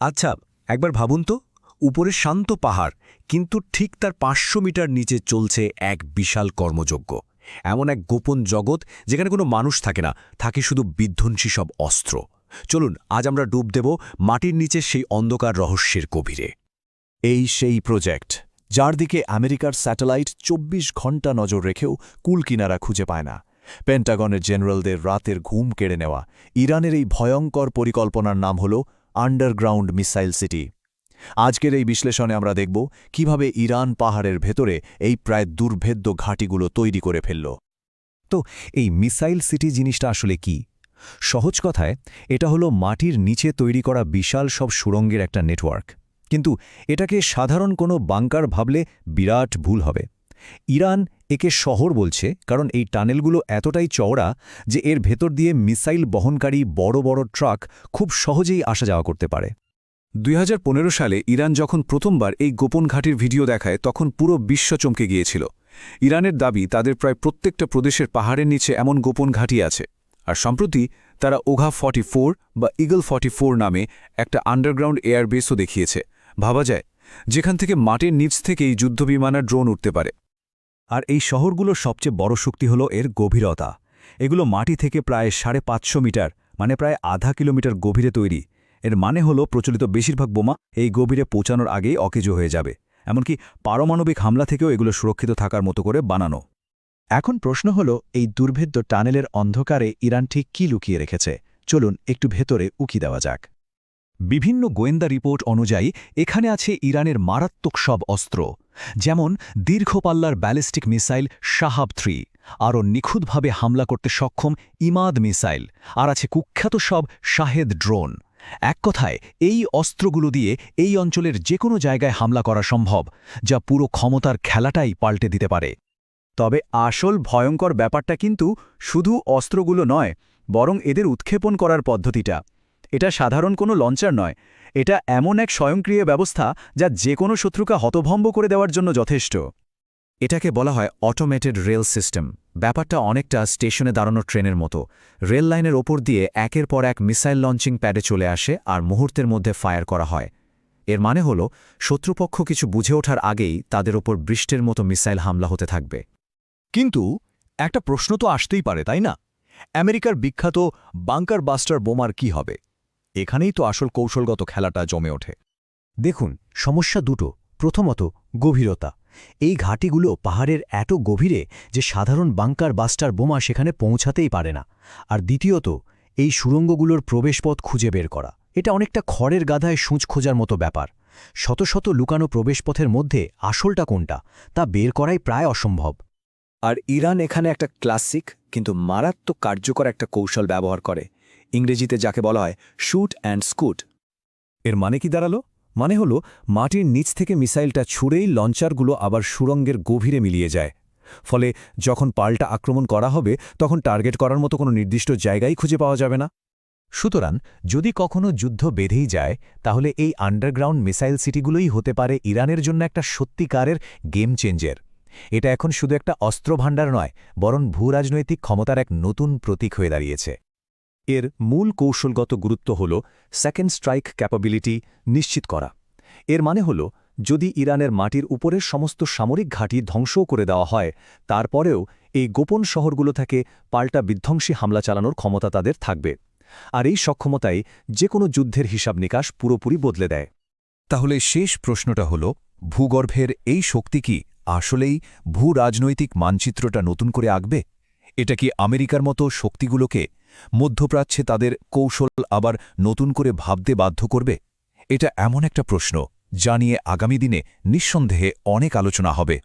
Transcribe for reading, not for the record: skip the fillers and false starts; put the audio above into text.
আচ্ছা, একবার ভাবুন তো, উপরে শান্ত পাহাড়, কিন্তু ঠিক তার ৫০০ মিটার নিচে চলছে এক বিশাল কর্মযজ্ঞ। এমন এক গোপন জগৎ যেখানে কোনো মানুষ থাকে না, থাকে শুধু বিধ্বংসী সব অস্ত্র। চলুন আজ আমরা ডুব দেব মাটির নিচে সেই অন্ধকার রহস্যের গভীরে। এই সেই প্রজেক্ট যার দিকে আমেরিকার স্যাটেলাইট ২৪ ঘণ্টা নজর রেখেও কুল কিনারা খুঁজে পায় না। পেন্টাগনের জেনারেলদের রাতের ঘুম কেড়ে নেওয়া ইরানের এই ভয়ঙ্কর পরিকল্পনার নাম হল আন্ডারগ্রাউন্ড মিসাইল সিটি। আজকের এই বিশ্লেষণে আমরা দেখব কিভাবে ইরান পাহাড়ের ভেতরে এই প্রায় দুর্ভেদ্য ঘাঁটিগুলো তৈরি করে ফেলল। তো এই মিসাইল সিটি জিনিসটা আসলে কি? সহজ কথায় এটা হলো মাটির নিচে তৈরি করা বিশাল সব সুড়ঙ্গের একটা নেটওয়ার্ক। কিন্তু এটাকে সাধারণ কোনো বাংকার ভাবলে বিরাট ভুল হবে। ইরান একে শহর বলছে কারণ এই টানেলগুলো এতটাই চওড়া যে এর ভেতর দিয়ে মিসাইল বহনকারী বড় বড় ট্রাক খুব সহজেই আসা যাওয়া করতে পারে। ২০১৫ সালে ইরান যখন প্রথমবার এই গোপন ঘাঁটির ভিডিও দেখায় তখন পুরো বিশ্ব চমকে গিয়েছিল। ইরানের দাবি তাদের প্রায় প্রত্যেকটা প্রদেশের পাহাড়ের নিচে এমন গোপন ঘাঁটি আছে। আর সম্প্রতি তারা ওঘা 44 বা ইগল 44 নামে একটা আন্ডারগ্রাউন্ড এয়ারবেসও দেখিয়েছে। ভাবা যায়, যেখান থেকে মাটির নিচ থেকেই যুদ্ধবিমান আর ড্রোন উঠতে পারে। আর এই শহরগুলোর সবচেয়ে বড় শক্তি হল এর গভীরতা। এগুলো মাটি থেকে প্রায় ৫৫০ মিটার, মানে প্রায় আধা কিলোমিটার গভীরে তৈরি। এর মানে হলো প্রচলিত বেশিরভাগ বোমা এই গভীরে পৌঁছানোর আগেই অকেজো হয়ে যাবে। এমনকি পারমাণবিক হামলা থেকেও এগুলো সুরক্ষিত থাকার মতো করে বানানো। এখন প্রশ্ন হল, এই দুর্ভেদ্য টানেলের অন্ধকারে ইরান ঠিক কী লুকিয়ে রেখেছে? চলুন একটু ভেতরে উকি দেওয়া যাক। বিভিন্ন গোয়েন্দা রিপোর্ট অনুযায়ী এখানে আছে ইরানের মারাত্মক সব অস্ত্র, যেমন দীর্ঘপাল্লার ব্যালিস্টিক মিসাইল শাহাব-3, আরও নিখুঁতভাবে হামলা করতে সক্ষম ইমাদ মিসাইল, আর আছে কুখ্যাত সব শাহেদ ড্রোন। এক কথায় এই অস্ত্রগুলো দিয়ে এই অঞ্চলের যে কোনো জায়গায় হামলা করা সম্ভব, যা পুরো ক্ষমতার খেলাটাই পাল্টে দিতে পারে। তবে আসল ভয়ঙ্কর ব্যাপারটা কিন্তু শুধু অস্ত্রগুলো নয়, বরং এদের উৎক্ষেপণ করার পদ্ধতিটা। এটা সাধারণ কোনো লঞ্চার নয়, এটা এমন এক স্বয়ংক্রিয় ব্যবস্থা যা যে কোনো শত্রুকে হতভম্ব করে দেওয়ার জন্য যথেষ্ট। এটাকে বলা হয় অটোমেটেড রেল সিস্টেম। ব্যাপারটা অনেকটা স্টেশনে দাঁড়ানো ট্রেনের মতো। রেল লাইনের ওপর দিয়ে একের পর এক মিসাইল লঞ্চিং প্যাডে চলে আসে আর মুহূর্তের মধ্যে ফায়ার করা হয়। এর মানে হলো শত্রুপক্ষ কিছু বুঝে ওঠার আগেই তাদের ওপর বৃষ্টির মতো মিসাইল হামলা হতে থাকবে। কিন্তু একটা প্রশ্ন তো আসতেই পারে, তাই না? আমেরিকার বিখ্যাত বাংকার বাস্টার বোমার কি হবে? এখানেই তো আসল কৌশলগত খেলাটা জমে ওঠে। দেখুন, সমস্যা দুটো। প্রথমত, গভীরতা। এই ঘাঁটিগুলো পাহাড়ের এত গভীরে যে সাধারণ বাংকার বাস্টার বোমা সেখানে পৌঁছাতেই পারে না। আর দ্বিতীয়ত, এই সুড়ঙ্গগুলোর প্রবেশপথ খুঁজে বের করা। এটা অনেকটা খড়ের গাধায় সূঁচ খোঁজার মতো ব্যাপার। শত শত লুকানো প্রবেশপথের মধ্যে আসলটা কোনটা তা বের করাই প্রায় অসম্ভব। আর ইরান এখানে একটা ক্লাসিক কিন্তু মারাত্মক কার্যকর একটা কৌশল ব্যবহার করে, ইংরেজিতে যাকে বলা হয় শুট অ্যান্ড স্কুট। এর মানে কি দাঁড়ালো? মানে হলো মাটির নিচ থেকে মিসাইলটা ছুঁড়েই লঞ্চারগুলো আবার সুড়ঙ্গের গভীরে মিলিয়ে যায়। ফলে যখন পাল্টা আক্রমণ করা হবে তখন টার্গেট করার মতো কোনো নির্দিষ্ট জায়গায় খুঁজে পাওয়া যাবে না। সুতরাং যদি কখনো যুদ্ধ বেঁধেই যায়, তাহলে এই আন্ডারগ্রাউন্ড মিসাইল সিটিগুলোই হতে পারে ইরানের জন্য একটা সত্যিকারের গেম চেঞ্জার। এটা এখন শুধু একটা অস্ত্রভাণ্ডার নয়, বরং ভূরাজনৈতিক ক্ষমতার এক নতুন প্রতীক হয়ে দাঁড়িয়েছে। এর মূল কৌশলগত গুরুত্ব হল সেকেন্ড স্ট্রাইক ক্যাপাবিলিটি নিশ্চিত করা। এর মানে হল, যদি ইরানের মাটির উপরের সমস্ত সামরিক ঘাঁটি ধ্বংসও করে দেওয়া হয়, তারপরেও এই গোপন শহরগুলো থেকে পাল্টা বিধ্বংসী হামলা চালানোর ক্ষমতা তাদের থাকবে। আর এই সক্ষমতাই যে কোনো যুদ্ধের হিসাব নিকাশ পুরোপুরি বদলে দেয়। তাহলে শেষ প্রশ্নটা হল, ভূগর্ভের এই শক্তি কি আসলেই ভূরাজনৈতিক মানচিত্রটা নতুন করে আঁকবে? এটা কি আমেরিকার মতো শক্তিগুলোকে মধ্যপ্রাচ্যে তাদের কৌশল আবার নতুন করে ভাবতে বাধ্য করবে? এটা এমন একটা প্রশ্ন যা নিয়ে আগামী দিনে নিঃসন্দেহে অনেক আলোচনা হবে।